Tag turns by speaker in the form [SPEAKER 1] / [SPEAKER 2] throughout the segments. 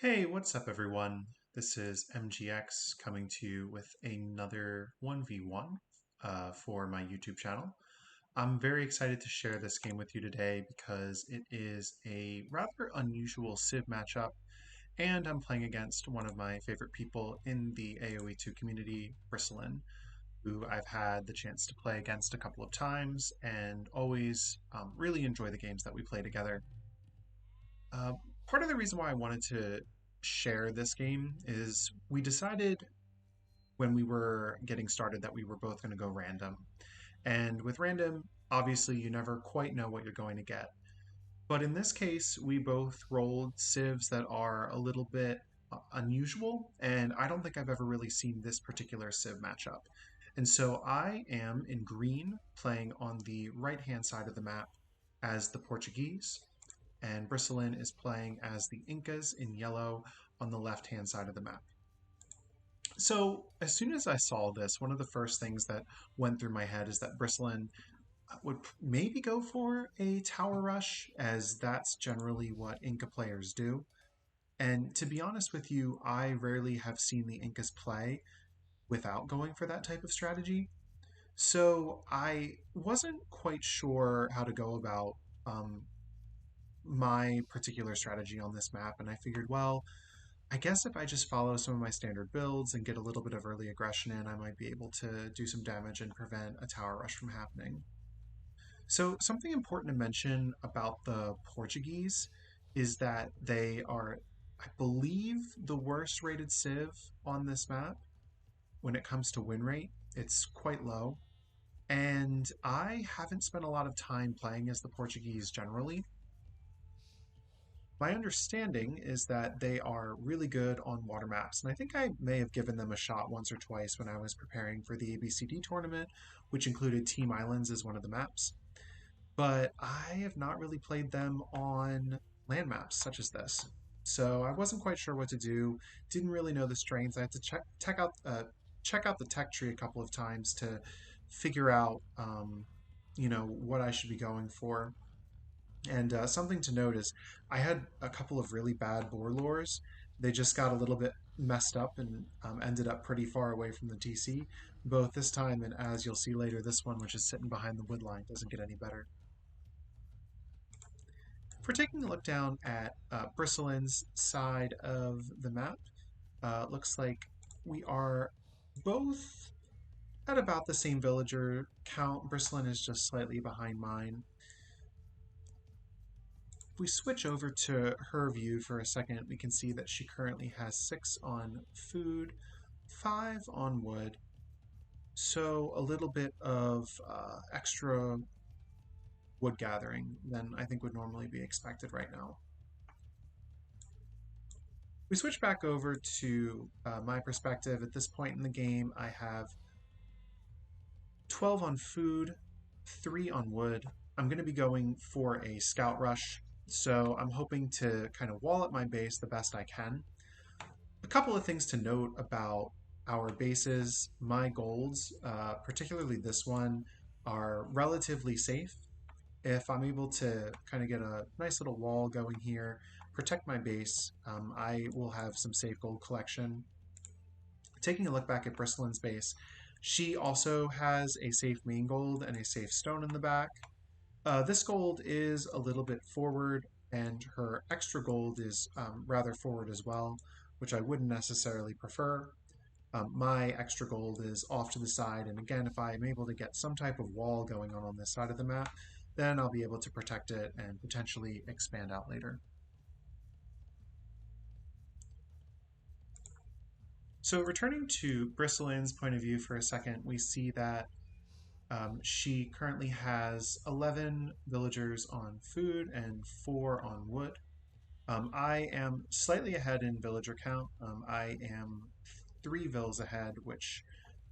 [SPEAKER 1] Hey, what's up, everyone? This is MGX coming to you with another 1v1 for my YouTube channel. I'm very excited to share this game with you today because it is a rather unusual Civ matchup, and I'm playing against one of my favorite people in the AoE2 community, Bristlin, who I've had the chance to play against a couple of times and always really enjoy the games that we play together. Uh, Part of the reason why I wanted to share this game is we decided when we were getting started that we were both going to go random. And with random, obviously, you never quite know what you're going to get. But in this case, we both rolled civs that are a little bit unusual, and I don't think I've ever really seen this particular civ matchup. And so I am in green, playing on the right hand side of the map as the Portuguese, and Bristlin is playing as the Incas in yellow on the left-hand side of the map. So as soon as I saw this, one of the first things that went through my head is that Bristlin would maybe go for a tower rush, as that's generally what Inca players do. And to be honest with you, I rarely have seen the Incas play without going for that type of strategy. So I wasn't quite sure how to go about um, my particular strategy on this map, and I figured, well, I guess if I just follow some of my standard builds and get a little bit of early aggression in, I might be able to do some damage and prevent a tower rush from happening. So, something important to mention about the Portuguese is that they are, I believe, the worst rated Civ on this map when it comes to win rate. It's quite low. And I haven't spent a lot of time playing as the Portuguese generally. My understanding is that they are really good on water maps, and I think I may have given them a shot once or twice when I was preparing for the ABCD tournament, which included Team Islands as one of the maps. But I have not really played them on land maps such as this. So I wasn't quite sure what to do, didn't really know the strengths. I had to check out the tech tree a couple of times to figure out, what I should be going for. And something to note is I had a couple of really bad boar lures. They just got a little bit messed up and ended up pretty far away from the TC, both this time and as you'll see later, this one, which is sitting behind the wood line, doesn't get any better. If we're taking a look down at Bristlin's side of the map, looks like we are both at about the same villager count. Bristlin is just slightly behind mine. If we switch over to her view for a second, we can see that she currently has 6 on food, 5 on wood, so a little bit of extra wood gathering than I think would normally be expected right now. We switch back over to my perspective. At this point in the game, I have 12 on food, 3 on wood. I'm going to be going for a scout rush, so I'm hoping to kind of wall up my base the best I can. A couple of things to note about our bases. My golds, particularly this one, are relatively safe. If I'm able to kind of get a nice little wall going here, protect my base, I will have some safe gold collection. Taking a look back at Bristlin's base, she also has a safe main gold and a safe stone in the back. This gold is a little bit forward, and her extra gold is rather forward as well, which I wouldn't necessarily prefer. My extra gold is off to the side, and again, if I'm able to get some type of wall going on this side of the map, then I'll be able to protect it and potentially expand out later. So returning to Bristlin's point of view for a second, we see that she currently has 11 villagers on food and 4 on wood. I am slightly ahead in villager count. I am 3 vills ahead, which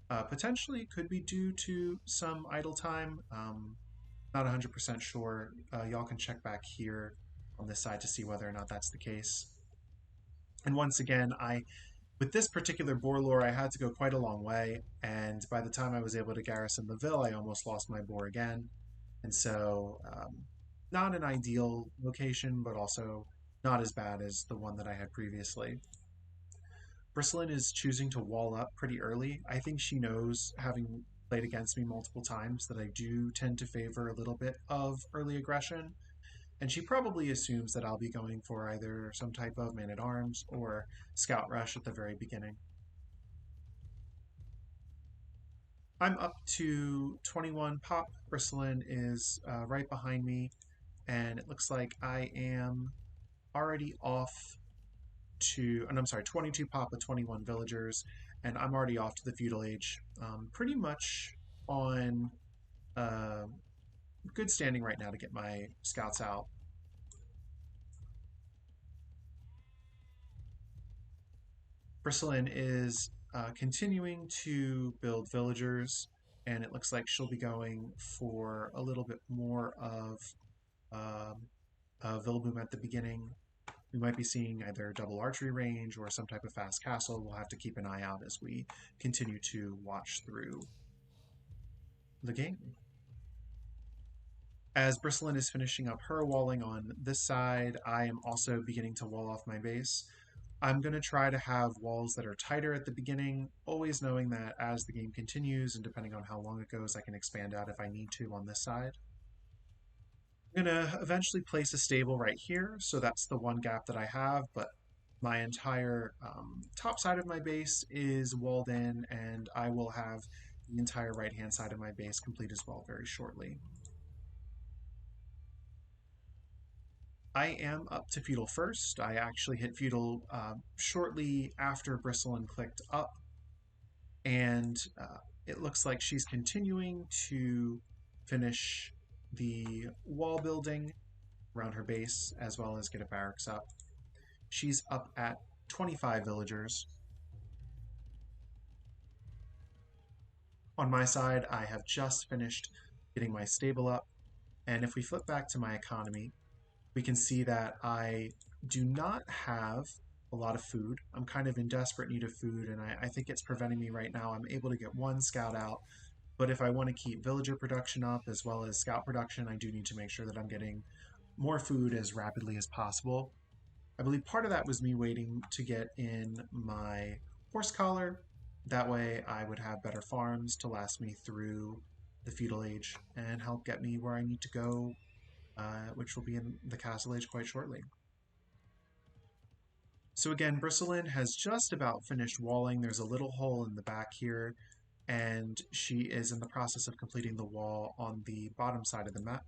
[SPEAKER 1] potentially could be due to some idle time. Not 100% sure. Y'all can check back here on this side to see whether or not that's the case. And once again, with this particular boar lore, I had to go quite a long way, and by the time I was able to garrison the Ville, I almost lost my boar again. And so, not an ideal location, but also not as bad as the one that I had previously. Bristlin is choosing to wall up pretty early. I think she knows, having played against me multiple times, that I do tend to favor a little bit of early aggression, and she probably assumes that I'll be going for either some type of man-at-arms or scout rush at the very beginning. I'm up to 21 pop. Bristlin is right behind me, and it looks like I am already off to, and I'm sorry, 22 pop with 21 villagers, and I'm already off to the feudal age. Pretty much on uh, good standing right now to get my scouts out. Bristlin is continuing to build villagers, and it looks like she'll be going for a little bit more of Villaboom at the beginning. We might be seeing either double archery range or some type of fast castle. We'll have to keep an eye out as we continue to watch through the game. As Bristlin is finishing up her walling on this side, I am also beginning to wall off my base. I'm going to try to have walls that are tighter at the beginning, always knowing that as the game continues and depending on how long it goes, I can expand out if I need to on this side. I'm going to eventually place a stable right here, so that's the one gap that I have, but my entire top side of my base is walled in, and I will have the entire right-hand side of my base complete as well very shortly. I am up to feudal first. I actually hit feudal shortly after Bristlin clicked up, and it looks like she's continuing to finish the wall building around her base as well as get a barracks up. She's up at 25 villagers. On my side, I have just finished getting my stable up, and if we flip back to my economy, we can see that I do not have a lot of food. I'm kind of in desperate need of food, and I think it's preventing me right now. I'm able to get one scout out, but if I want to keep villager production up as well as scout production, I do need to make sure that I'm getting more food as rapidly as possible. I believe part of that was me waiting to get in my horse collar. That way I would have better farms to last me through the feudal age and help get me where I need to go, which will be in the castle age quite shortly. So again, Bristlin has just about finished walling. There's a little hole in the back here, and she is in the process of completing the wall on the bottom side of the map.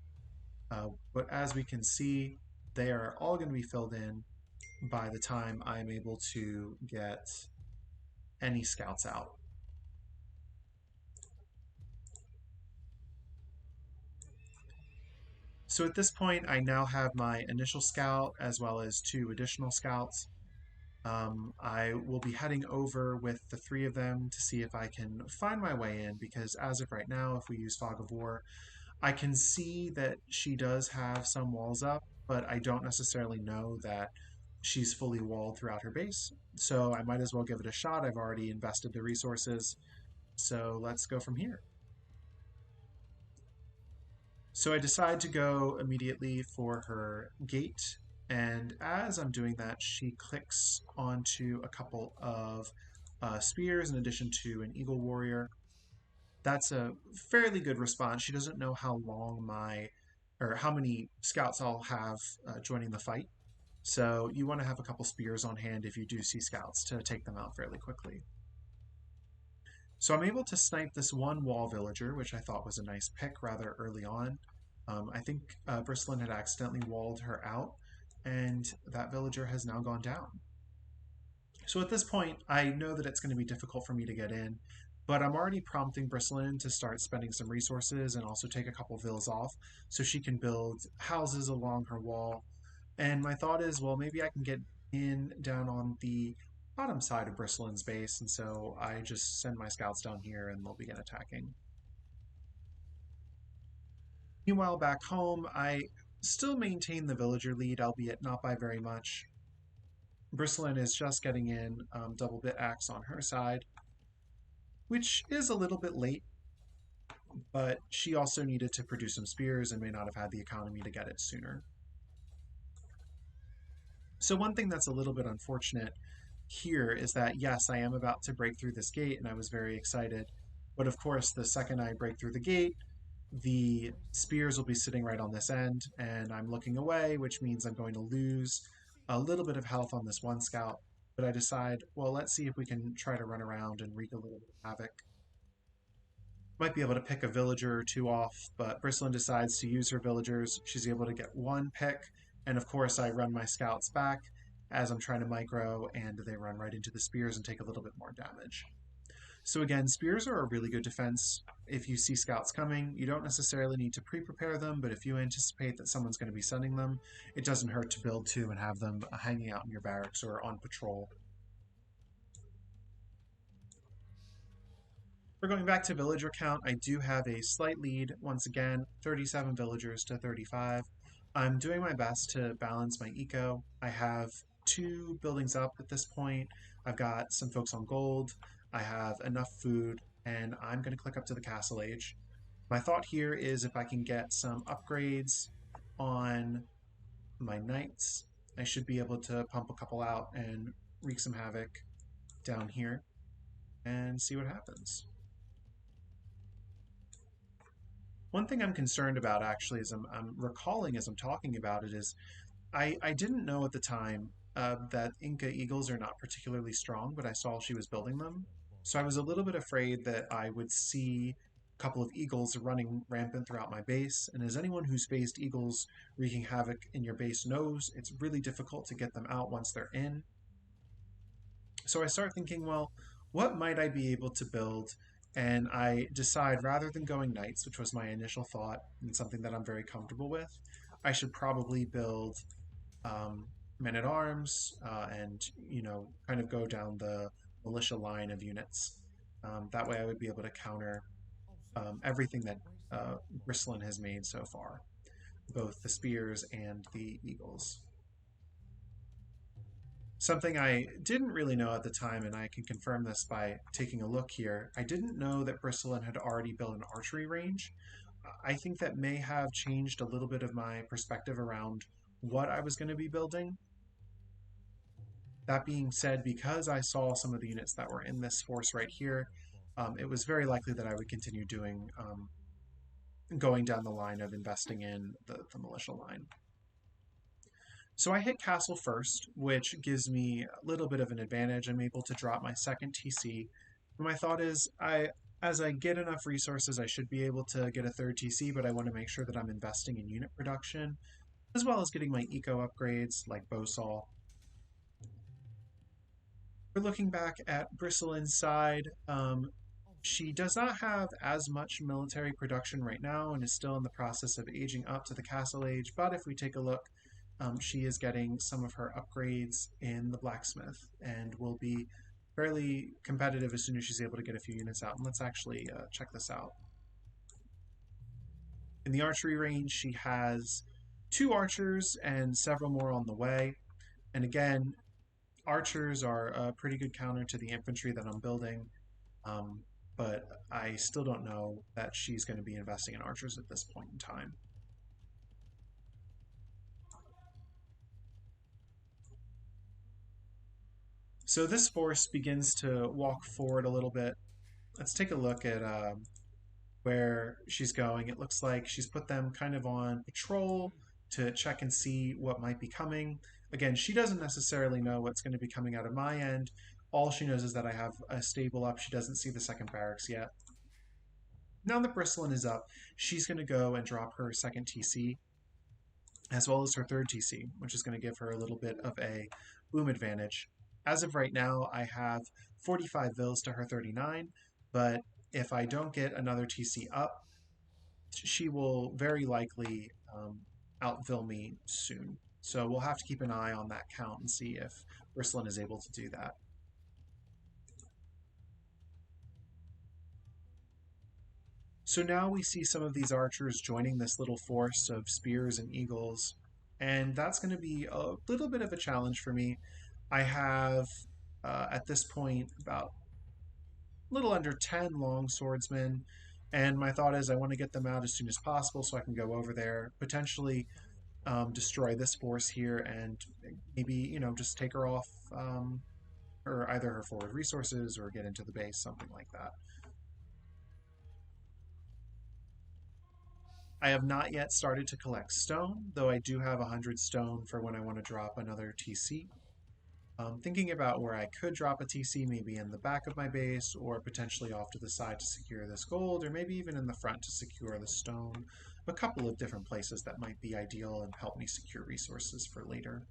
[SPEAKER 1] But as we can see, they are all going to be filled in by the time I'm able to get any scouts out. So at this point, I now have my initial scout as well as two additional scouts. I will be heading over with the three of them to see if I can find my way in, because as of right now, if we use Fog of War, I can see that she does have some walls up, but I don't necessarily know that she's fully walled throughout her base. So I might as well give it a shot. I've already invested the resources, so let's go from here. So I decide to go immediately for her gate, and as I'm doing that, she clicks onto a couple of spears in addition to an eagle warrior. That's a fairly good response. She doesn't know how long or how many scouts I'll have joining the fight. So you want to have a couple spears on hand if you do see scouts to take them out fairly quickly. So I'm able to snipe this one wall villager, which I thought was a nice pick rather early on. I think Bristlin had accidentally walled her out, and that villager has now gone down. So at this point, I know that it's going to be difficult for me to get in, but I'm already prompting Bristlin to start spending some resources and also take a couple vills off so she can build houses along her wall. And my thought is, well, maybe I can get in down on the bottom side of Bristlin's base, and so I just send my scouts down here and they'll begin attacking. Meanwhile, back home, I still maintain the villager lead, albeit not by very much. Bristlin is just getting in double bit axe on her side, which is a little bit late, but she also needed to produce some spears and may not have had the economy to get it sooner. So one thing that's a little bit unfortunate here is that, yes, I am about to break through this gate and I was very excited. But of course, the second I break through the gate, the spears will be sitting right on this end, and I'm looking away, which means I'm going to lose a little bit of health on this one scout. But I decide, well, let's see if we can try to run around and wreak a little bit of havoc. Might be able to pick a villager or two off, but Bristlin decides to use her villagers. She's able to get one pick, and of course I run my scouts back as I'm trying to micro, and they run right into the spears and take a little bit more damage. So again, spears are a really good defense. If you see scouts coming, you don't necessarily need to pre-prepare them, but if you anticipate that someone's going to be sending them, it doesn't hurt to build two and have them hanging out in your barracks or on patrol. For going back to villager count, I do have a slight lead. Once again, 37 villagers to 35. I'm doing my best to balance my eco. I have two buildings up at this point. I've got some folks on gold. I have enough food, and I'm going to click up to the Castle Age. My thought here is if I can get some upgrades on my knights, I should be able to pump a couple out and wreak some havoc down here and see what happens. One thing I'm concerned about actually, as I'm recalling as I'm talking about it, is I didn't know at the time that Inca eagles are not particularly strong, but I saw she was building them. So I was a little bit afraid that I would see a couple of eagles running rampant throughout my base. And as anyone who's faced eagles wreaking havoc in your base knows, it's really difficult to get them out once they're in. So I start thinking, well, what might I be able to build? And I decide rather than going knights, which was my initial thought and something that I'm very comfortable with, I should probably build men at arms and, kind of go down the militia line of units. That way I would be able to counter everything that Bristlin has made so far, both the spears and the eagles. Something I didn't really know at the time, and I can confirm this by taking a look here, I didn't know that Bristlin had already built an archery range. I think that may have changed a little bit of my perspective around what I was going to be building. That being said, because I saw some of the units that were in this force right here, it was very likely that I would continue going down the line of investing in the militia line. So I hit castle first, which gives me a little bit of an advantage. I'm able to drop my second TC. My thought is, as I get enough resources, I should be able to get a third TC, but I want to make sure that I'm investing in unit production, as well as getting my eco upgrades like Bowsaw. We're looking back at Bristlin's side. She does not have as much military production right now and is still in the process of aging up to the castle age, but if we take a look, she is getting some of her upgrades in the blacksmith and will be fairly competitive as soon as she's able to get a few units out. And let's actually check this out. In the archery range, she has 2 archers and several more on the way. And again, archers are a pretty good counter to the infantry that I'm building, but I still don't know that she's going to be investing in archers at this point in time. So this force begins to walk forward a little bit. Let's take a look at where she's going. It looks like she's put them kind of on patrol to check and see what might be coming. Again, she doesn't necessarily know what's going to be coming out of my end. All she knows is that I have a stable up. She doesn't see the second barracks yet. Now that Bristlin is up, she's going to go and drop her second TC, as well as her third TC, which is going to give her a little bit of a boom advantage. As of right now, I have 45 vills to her 39, but if I don't get another TC up, she will very likely outvil me soon. So we'll have to keep an eye on that count and see if Bristlin is able to do that. So now we see some of these archers joining this little force of spears and eagles, and that's going to be a little bit of a challenge for me. I have, at this point, about a little under 10 long swordsmen, and my thought is I want to get them out as soon as possible so I can go over there, potentially destroy this force here and maybe, just take her off, or either her forward resources or get into the base, something like that. I have not yet started to collect stone, though I do have 100 stone for when I want to drop another TC. Thinking about where I could drop a TC, maybe in the back of my base, or potentially off to the side to secure this gold, or maybe even in the front to secure the stone. A couple of different places that might be ideal and help me secure resources for later.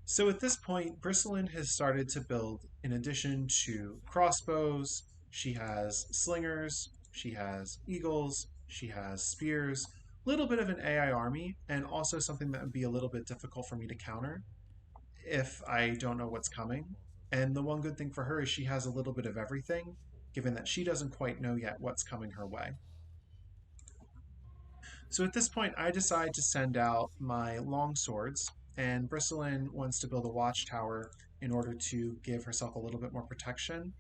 [SPEAKER 1] So at this point, Bristlin has started to build, in addition to crossbows, she has slingers, she has eagles, she has spears, a little bit of an AI army, and also something that would be a little bit difficult for me to counter if I don't know what's coming. And the one good thing for her is she has a little bit of everything, given that she doesn't quite know yet what's coming her way. So at this point, I decide to send out my long swords, and Bristlin wants to build a watchtower in order to give herself a little bit more protection.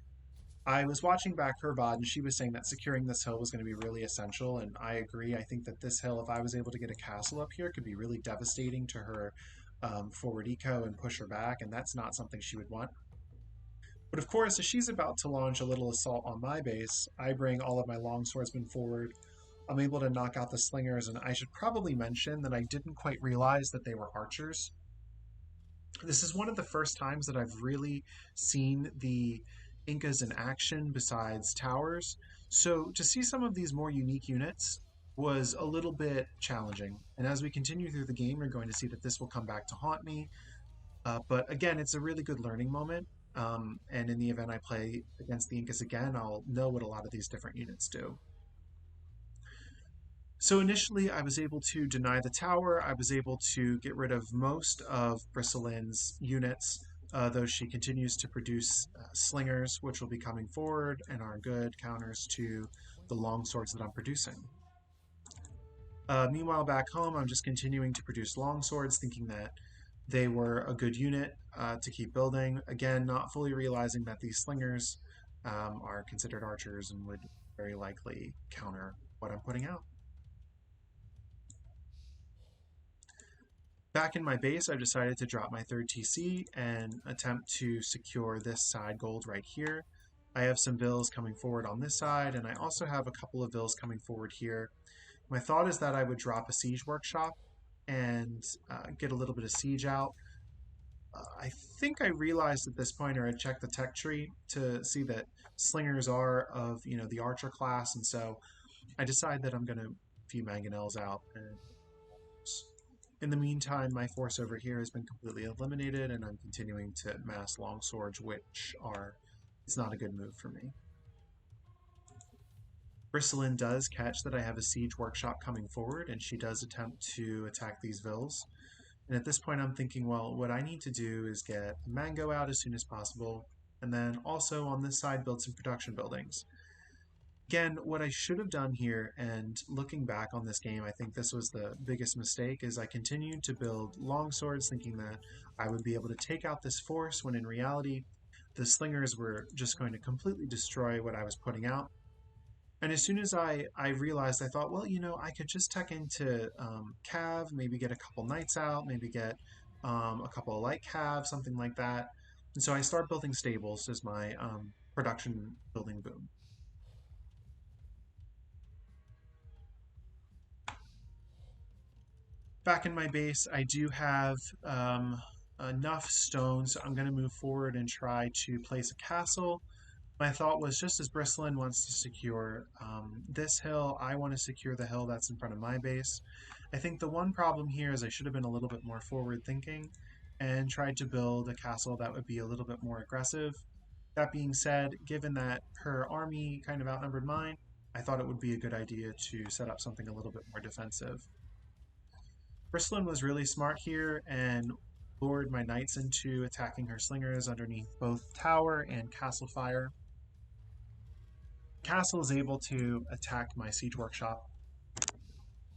[SPEAKER 1] I was watching back her VOD, and she was saying that securing this hill was going to be really essential, and I agree. I think that this hill, if I was able to get a castle up here, could be really devastating to her forward eco and push her back, and that's not something she would want. But of course, as she's about to launch a little assault on my base, I bring all of my long swordsmen forward. I'm able to knock out the slingers, and I should probably mention that I didn't quite realize that they were archers. This is one of the first times that I've really seen the Incas in action besides towers. So to see some of these more unique units was a little bit challenging. And as we continue through the game, you're going to see that this will come back to haunt me. But again, it's a really good learning moment. And in the event I play against the Incas again, I'll know what a lot of these different units do. So initially, I was able to deny the tower. I was able to get rid of most of Bristlin's units, though she continues to produce slingers, which will be coming forward and are good counters to the long swords that I'm producing. Meanwhile, back home, I'm just continuing to produce long swords, thinking that they were a good unit to keep building. Again, not fully realizing that these slingers are considered archers and would very likely counter what I'm putting out. Back in my base, I've decided to drop my third TC and attempt to secure this side gold right here. I have some vills coming forward on this side, and I also have a couple of vills coming forward here. My thought is that I would drop a siege workshop and get a little bit of siege out. I think I realized at this point, or I checked the tech tree to see that slingers are of the archer class, and so I decide that I'm going to few mangonels out. And in the meantime, my force over here has been completely eliminated, and I'm continuing to mass longswords, which are it's not a good move for me. Bristlin does catch that I have a siege workshop coming forward, and she does attempt to attack these vills. And at this point, I'm thinking, well, what I need to do is get Mango out as soon as possible, and then also on this side, build some production buildings. Again, what I should have done here, and looking back on this game, I think this was the biggest mistake, is I continued to build long swords thinking that I would be able to take out this force, when in reality, the slingers were just going to completely destroy what I was putting out. And as soon as I realized, I thought, well, I could just tech into Cav, maybe get a couple knights out, maybe get a couple of light Cav, something like that. And so I start building stables as my production building boom. Back in my base, I do have enough stone, so I'm going to move forward and try to place a castle. My thought was just as Bristlin wants to secure this hill, I want to secure the hill that's in front of my base. I think the one problem here is I should have been a little bit more forward thinking and tried to build a castle that would be a little bit more aggressive. That being said, given that her army kind of outnumbered mine, I thought it would be a good idea to set up something a little bit more defensive. Bristlin was really smart here and lured my knights into attacking her slingers underneath both tower and castle fire. Castle is able to attack my siege workshop,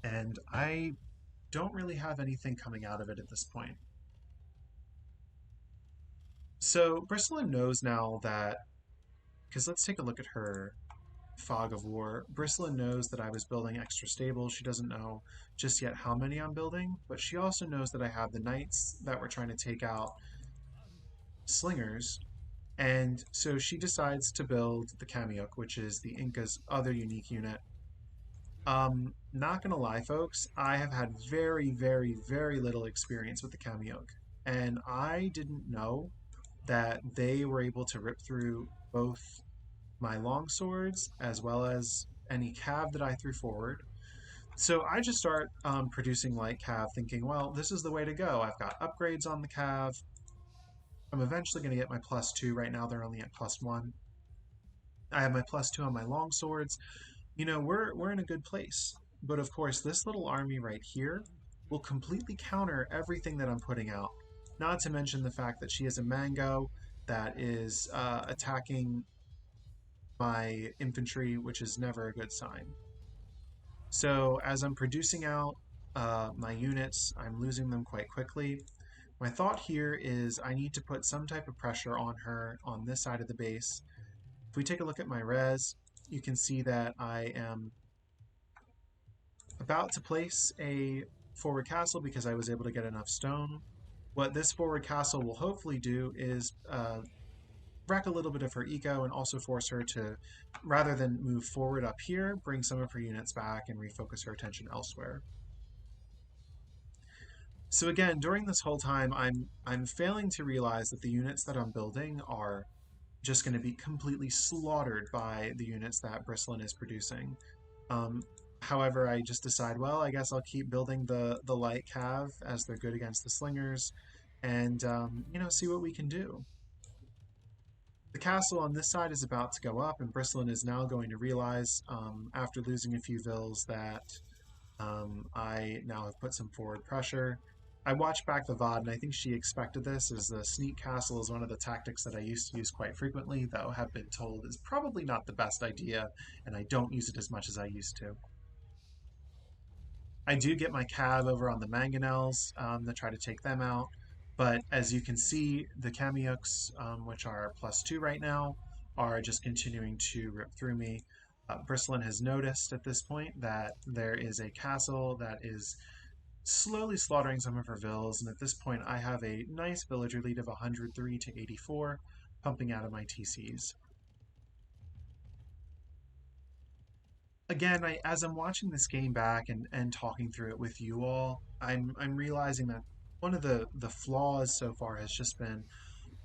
[SPEAKER 1] and I don't really have anything coming out of it at this point. So Bristlin knows now that, because let's take a look at her fog of war. Bristlin knows that I was building extra stables. She doesn't know just yet how many I'm building, but she also knows that I have the knights that were trying to take out slingers. And so she decides to build the Kamiok, which is the Inca's other unique unit. Not gonna lie, folks, I have had very, very, very little experience with the Kamiok, and I didn't know that they were able to rip through both my long swords as well as any cav that I threw forward. So I just start producing light cav, thinking, well, this is the way to go. I've got upgrades on the cav. I'm eventually going to get my +2. Right now they're only at +1. I have my +2 on my long swords. You know, we're in a good place. But of course, this little army right here will completely counter everything that I'm putting out. Not to mention the fact that she has a mango that is attacking my infantry, which is never a good sign. So as I'm producing out my units, I'm losing them quite quickly. My thought here is I need to put some type of pressure on her on this side of the base. If we take a look at my res, you can see that I am about to place a forward castle because I was able to get enough stone. What this forward castle will hopefully do is wreck a little bit of her eco and also force her to, rather than move forward up here, bring some of her units back and refocus her attention elsewhere. So again, during this whole time, I'm failing to realize that the units that I'm building are just going to be completely slaughtered by the units that Bristlin is producing. Um, However, I just decide, well, I guess I'll keep building the light cav as they're good against the slingers, and you know, see what we can do. The castle on this side is about to go up, and Bristlin is now going to realize, after losing a few vills, that I now have put some forward pressure. I watched back the VOD, and I think she expected this, as the sneak castle is one of the tactics that I used to use quite frequently, though have been told is probably not the best idea, and I don't use it as much as I used to. I do get my cav over on the mangonels to try to take them out, but as you can see, the Kamioks, which are +2 right now, are just continuing to rip through me. Bristlin has noticed at this point that there is a castle that is slowly slaughtering some of her villas, and at this point I have a nice villager lead of 103 to 84 pumping out of my TCs. Again, as I'm watching this game back and talking through it with you all, I'm realizing that one of the flaws so far has just been,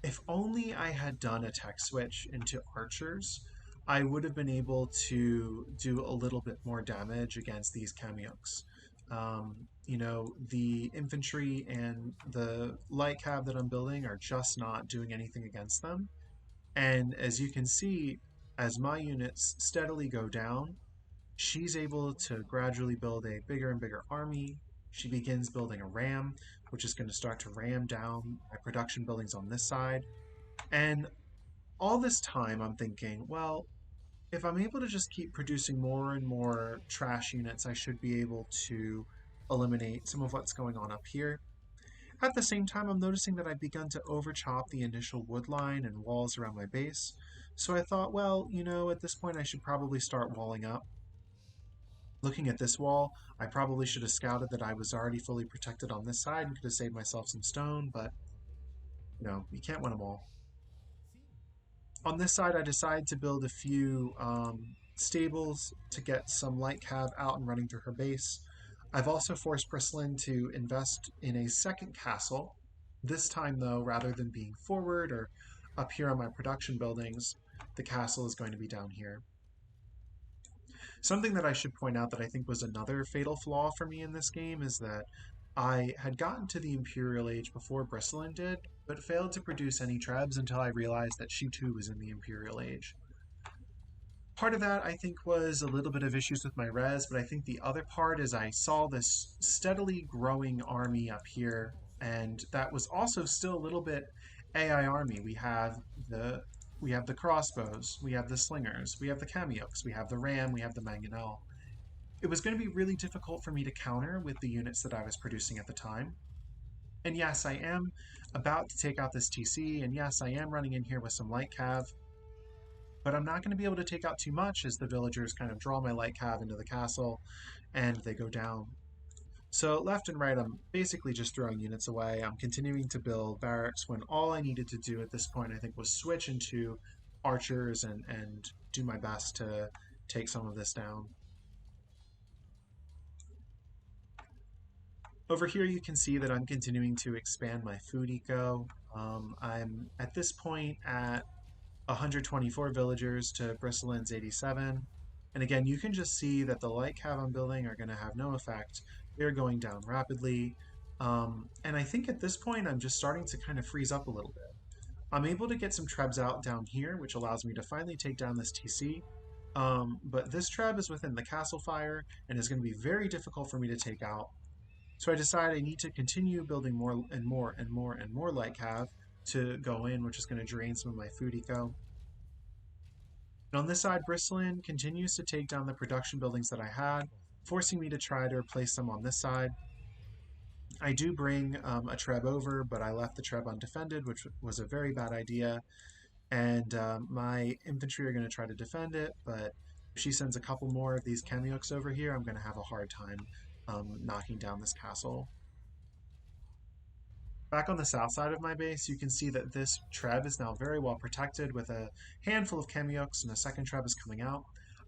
[SPEAKER 1] if only I had done a tech switch into archers, I would have been able to do a little bit more damage against these Kamioks. You know, the infantry and the light cav that I'm building are just not doing anything against them. And as you can see, as my units steadily go down, she's able to gradually build a bigger and bigger army. She begins building a ram, which is going to start to ram down my production buildings on this side. And all this time, I'm thinking, well, if I'm able to just keep producing more and more trash units, I should be able to eliminate some of what's going on up here. At the same time, I'm noticing that I've begun to overchop the initial wood line and walls around my base. So I thought, well, you know, at this point I should probably start walling up. Looking at this wall, I probably should have scouted that I was already fully protected on this side and could have saved myself some stone, but, you know, you can't win them all. On this side, I decided to build a few stables to get some light cav out and running through her base. I've also forced Bristlin to invest in a second castle. This time, though, rather than being forward or up here on my production buildings, the castle is going to be down here. Something that I should point out that I think was another fatal flaw for me in this game is that I had gotten to the Imperial Age before Bristlin did, but failed to produce any trebs until I realized that she too was in the Imperial Age. Part of that, I think, was a little bit of issues with my res, but I think the other part is I saw this steadily growing army up here, and that was also still a little bit AI army. We have the crossbows, we have the slingers, we have the Kamioks, we have the ram, we have the mangonel. It was going to be really difficult for me to counter with the units that I was producing at the time. And yes, I am about to take out this TC, and yes, I am running in here with some light cav. but I'm not going to be able to take out too much as the villagers kind of draw my light cav into the castle and they go down. So left and right, I'm basically just throwing units away. I'm continuing to build barracks when all I needed to do at this point, I think, was switch into archers and do my best to take some of this down. Over here, you can see that I'm continuing to expand my food eco. I'm at this point at 124 villagers to Bristlin's 87. And again, you can just see that the light cav I'm building are going to have no effect. They're going down rapidly. And I think at this point, I'm just starting to kind of freeze up a little bit. I'm able to get some trebs out down here, which allows me to finally take down this TC. But this treb is within the castle fire and is going to be very difficult for me to take out. So I decide I need to continue building more and more and more and more light cav to go in, which is going to drain some of my food eco. And on this side, Bristlin continues to take down the production buildings that I had, forcing me to try to replace them on this side. I do bring a Treb over, but I left the Treb undefended, which was a very bad idea. And my infantry are going to try to defend it, but if she sends a couple more of these Chemioks over here, I'm going to have a hard time knocking down this castle. Back on the south side of my base, you can see that this Treb is now very well protected with a handful of Chemioks and a second Treb is coming out.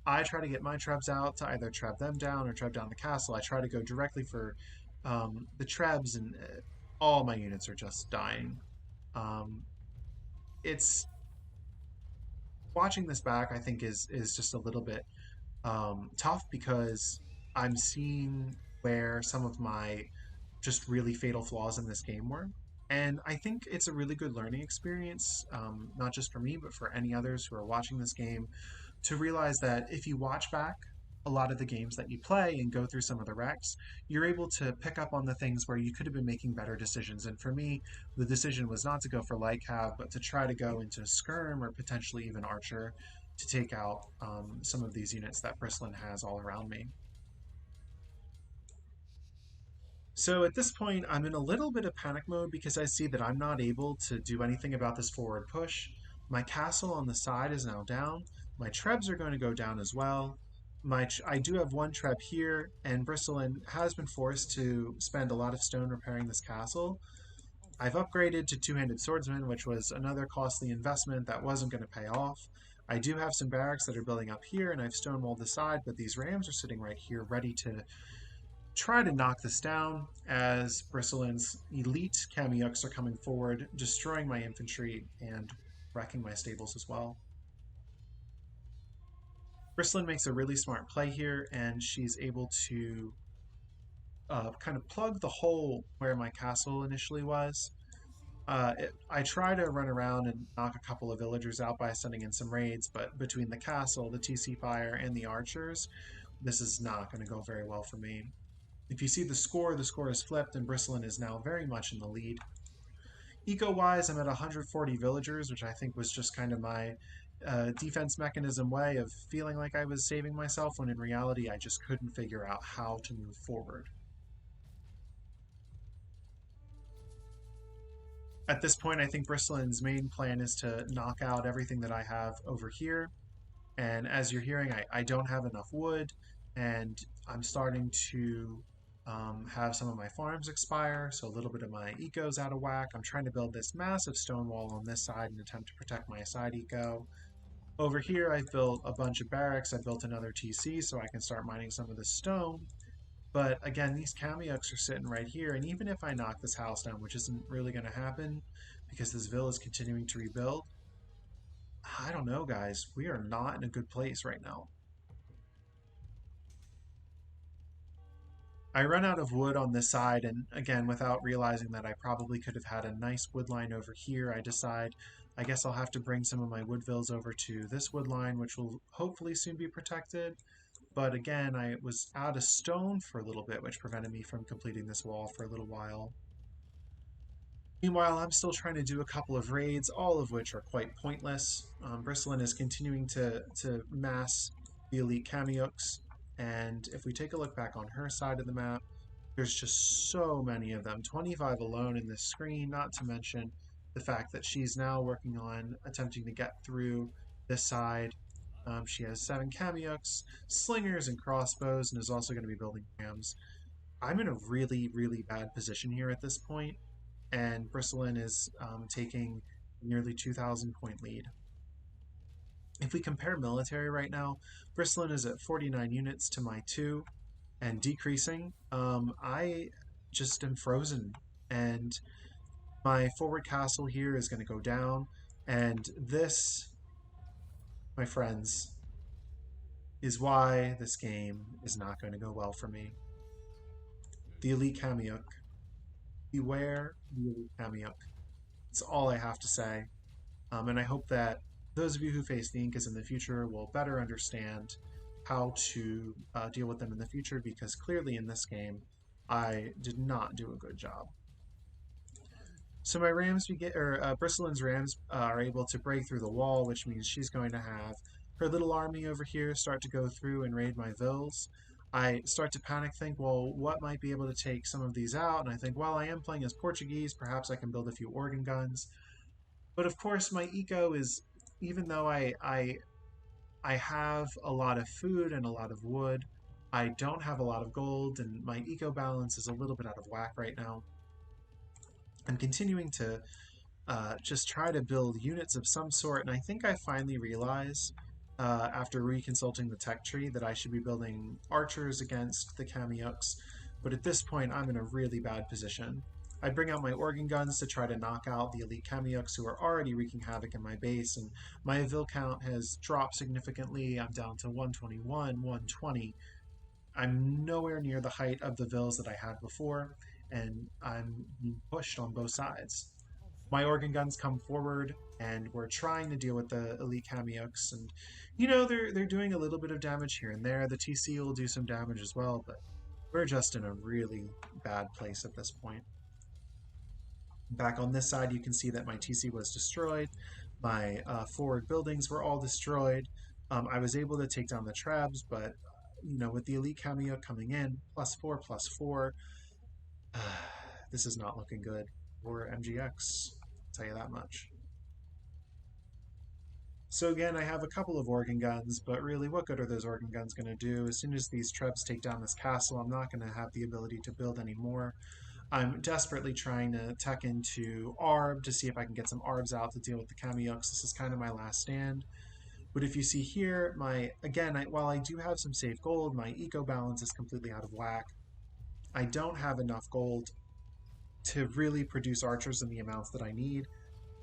[SPEAKER 1] I try to get my Trebs out to either Treb them down or Treb down the castle. I try to go directly for the Trebs, and all my units are just dying. It's watching this back, I think, is just a little bit tough because I'm seeing where some of my just really fatal flaws in this game were. And I think it's a really good learning experience, not just for me, but for any others who are watching this game, to realize that if you watch back a lot of the games that you play and go through some of the wrecks, you're able to pick up on the things where you could have been making better decisions. And for me, the decision was not to go for light cav, but to try to go into skirm or potentially even archer to take out some of these units that Bristlin has all around me. So at this point, I'm in a little bit of panic mode because I see that I'm not able to do anything about this forward push. My castle on the side is now down. My trebs are going to go down as well. I do have one treb here, and Bristolin has been forced to spend a lot of stone repairing this castle. I've upgraded to two-handed swordsman, which was another costly investment that wasn't going to pay off. I do have some barracks that are building up here, and I've stonewalled the side, but these rams are sitting right here ready to try to knock this down as Bristlin's elite Chemioks are coming forward, destroying my infantry and wrecking my stables as well. Bristlin makes a really smart play here, and she's able to kind of plug the hole where my castle initially was. I try to run around and knock a couple of villagers out by sending in some raids, but between the castle, the TC fire, and the archers, this is not going to go very well for me. If you see the score is flipped, and Bristlin is now very much in the lead. Eco-wise, I'm at 140 villagers, which I think was just kind of my defense mechanism way of feeling like I was saving myself, when in reality I just couldn't figure out how to move forward. At this point, I think Bristlin's main plan is to knock out everything that I have over here. And as you're hearing, I don't have enough wood, and I'm starting to have some of my farms expire, so a little bit of my eco's out of whack. I'm trying to build this massive stone wall on this side in an attempt to protect my side eco. Over here, I've built a bunch of barracks. I built another TC so I can start mining some of the stone. But again, these Chemioks are sitting right here, and even if I knock this house down, which isn't really going to happen because this villa is continuing to rebuild, I don't know, guys. We are not in a good place right now. I run out of wood on this side, and again, without realizing that I probably could have had a nice wood line over here, I decide I guess I'll have to bring some of my woodvilles over to this wood line, which will hopefully soon be protected. But again, I was out of stone for a little bit, which prevented me from completing this wall for a little while. Meanwhile, I'm still trying to do a couple of raids, all of which are quite pointless. Bristlin is continuing to mass the elite Chemioks, and if we take a look back on her side of the map, there's just so many of them, 25 alone in this screen, not to mention the fact that she's now working on attempting to get through This side, she has 7 Kamyuks, slingers, and crossbows, and is also going to be building rams. I'm in a really, really bad position here at this point, and Bristolin is taking nearly 2,000 point lead. If we compare military right now, Bristolin is at 49 units to my 2 and decreasing. I just am frozen, and my forward castle here is going to go down, and this, my friends, is why this game is not going to go well for me. The Elite Kamyuk. Beware the Elite Kamyuk. That's all I have to say. And I hope that those of you who face the Incas in the future will better understand how to deal with them in the future, because clearly in this game, I did not do a good job. So my Rams, Bristlin's Rams are able to break through the wall, which means she's going to have her little army over here start to go through and raid my villas. I start to panic think, well, what might be able to take some of these out? And I think, well, I am playing as Portuguese, perhaps I can build a few organ guns. But of course, my eco is, even though I have a lot of food and a lot of wood, I don't have a lot of gold, and my eco balance is a little bit out of whack right now. I'm continuing to just try to build units of some sort, and I think I finally realize, after reconsulting the tech tree, that I should be building archers against the Kamyuks, but at this point I'm in a really bad position. I bring out my organ guns to try to knock out the elite Kamyuks who are already wreaking havoc in my base, and my Vil count has dropped significantly. I'm down to 121, 120. I'm nowhere near the height of the Vils that I had before, and I'm being pushed on both sides. My organ guns come forward, and we're trying to deal with the elite Kamyuks, and they're doing a little bit of damage here and there. The TC will do some damage as well, but we're just in a really bad place at this point. Back on this side, you can see that my TC was destroyed. My forward buildings were all destroyed. I was able to take down the Trebs, but with the elite Kamyuk coming in, +4/+4, this is not looking good for MGX. Tell you that much. So again, I have a couple of organ guns, but really, what good are those organ guns going to do? As soon as these Trebs take down this castle, I'm not going to have the ability to build any more. I'm desperately trying to tech into Arb to see if I can get some Arbs out to deal with the Kamyuks. This is kind of my last stand. But if you see here, while I do have some safe gold, my eco balance is completely out of whack. I don't have enough gold to really produce archers in the amounts that I need.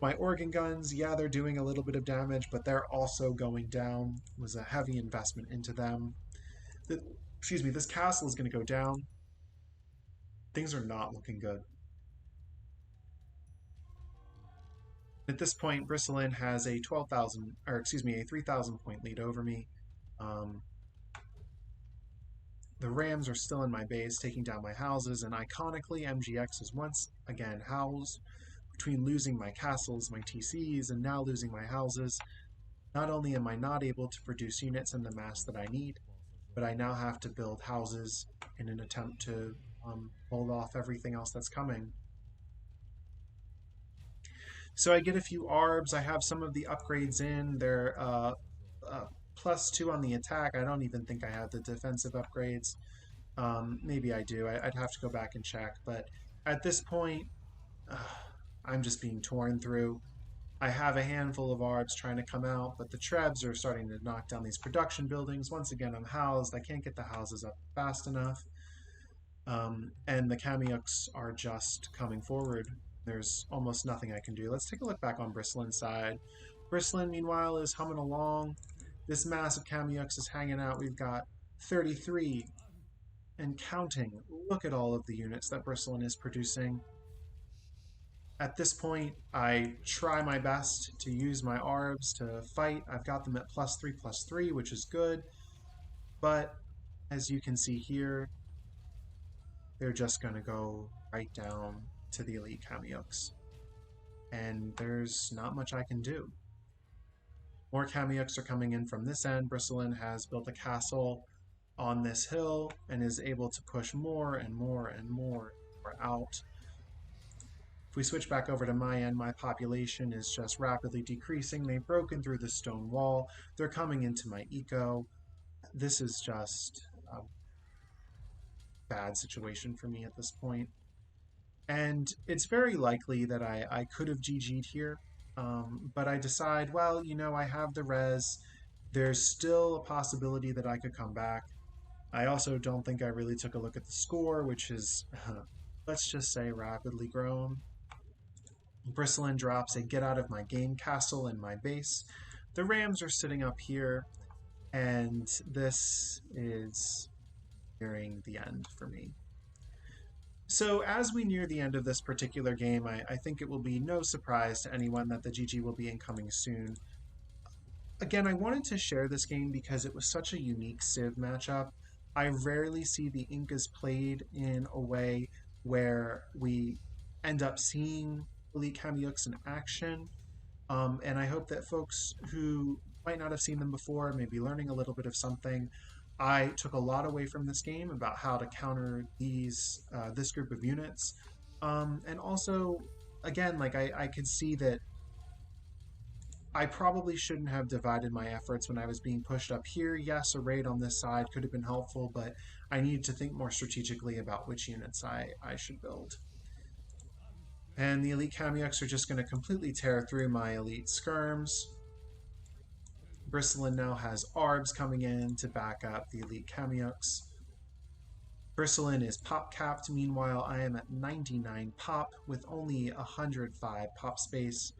[SPEAKER 1] My organ guns, yeah, they're doing a little bit of damage, but they're also going down. It was a heavy investment into them. This castle is going to go down. Things are not looking good. At this point, Bristolin has a 3,000 point lead over me. The Rams are still in my base, taking down my houses, and iconically, MGX is once again housed between losing my castles, my TCs, and now losing my houses. Not only am I not able to produce units in the mass that I need, but I now have to build houses in an attempt to hold off everything else that's coming. So I get a few ARBs. I have some of the upgrades in. They're +2 on the attack. I don't even think I have the defensive upgrades. Maybe I do. I'd have to go back and check. But at this point, I'm just being torn through. I have a handful of ARBs trying to come out, but the Trebs are starting to knock down these production buildings. Once again, I'm housed. I can't get the houses up fast enough. And the Kamyuks are just coming forward. There's almost nothing I can do. Let's take a look back on Bristlin's side. Bristolin, meanwhile, is humming along. This massive Kamyuks is hanging out. We've got 33 and counting. Look at all of the units that Bristolin is producing. At this point, I try my best to use my ARBs to fight. I've got them at +3/+3, which is good. But as you can see here, they're just going to go right down to the elite Kamyuks. And there's not much I can do. More Kamyuks are coming in from this end. Bristolin has built a castle on this hill and is able to push more and more and more out. If we switch back over to my end, my population is just rapidly decreasing. They've broken through the stone wall. They're coming into my eco. This is just a bad situation for me at this point. And it's very likely that I could have GG'd here, but I decide, well, I have the res. There's still a possibility that I could come back. I also don't think I really took a look at the score, which is, let's just say, rapidly grown. Bristlin drops a get out of my game castle in my base. The Rams are sitting up here, and this is nearing the end for me. So as we near the end of this particular game, I think it will be no surprise to anyone that the GG will be incoming soon. Again, I wanted to share this game because it was such a unique Civ matchup. I rarely see the Incas played in a way where we end up seeing Elite Kamiuks in action. And I hope that folks who might not have seen them before may be learning a little bit of something. I took a lot away from this game about how to counter this group of units, and also, again, like I could see that I probably shouldn't have divided my efforts when I was being pushed up here. Yes, a raid on this side could have been helpful, but I needed to think more strategically about which units I should build. And the Elite Kamiuks are just going to completely tear through my Elite Skirms. Bristlin now has Arbs coming in to back up the Elite Kamiuks. Bristlin is pop capped. Meanwhile, I am at 99 pop with only 105 pop space.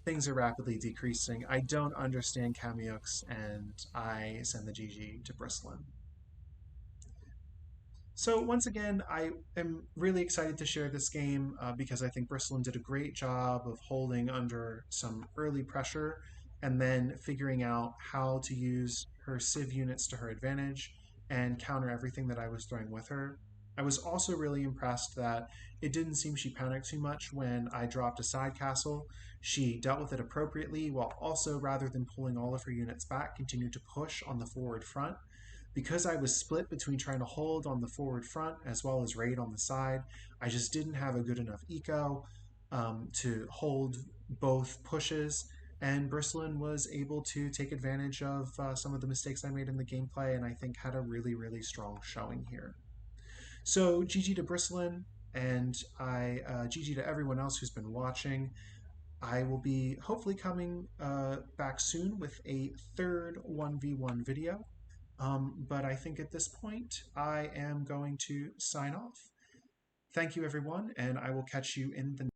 [SPEAKER 1] Things are rapidly decreasing. I don't understand Kamiuks, and I send the GG to Bristlin. So once again, I am really excited to share this game because I think Bristlin did a great job of holding under some early pressure and then figuring out how to use her Civ units to her advantage and counter everything that I was throwing with her. I was also really impressed that it didn't seem she panicked too much when I dropped a side castle. She dealt with it appropriately while also, rather than pulling all of her units back, continued to push on the forward front. Because I was split between trying to hold on the forward front as well as raid on the side, I just didn't have a good enough eco to hold both pushes. And Bristlin was able to take advantage of some of the mistakes I made in the gameplay, and I think had a really, really strong showing here. So GG to Bristlin, and GG to everyone else who's been watching. I will be hopefully coming back soon with a third 1v1 video. But I think at this point, I am going to sign off. Thank you, everyone, and I will catch you in the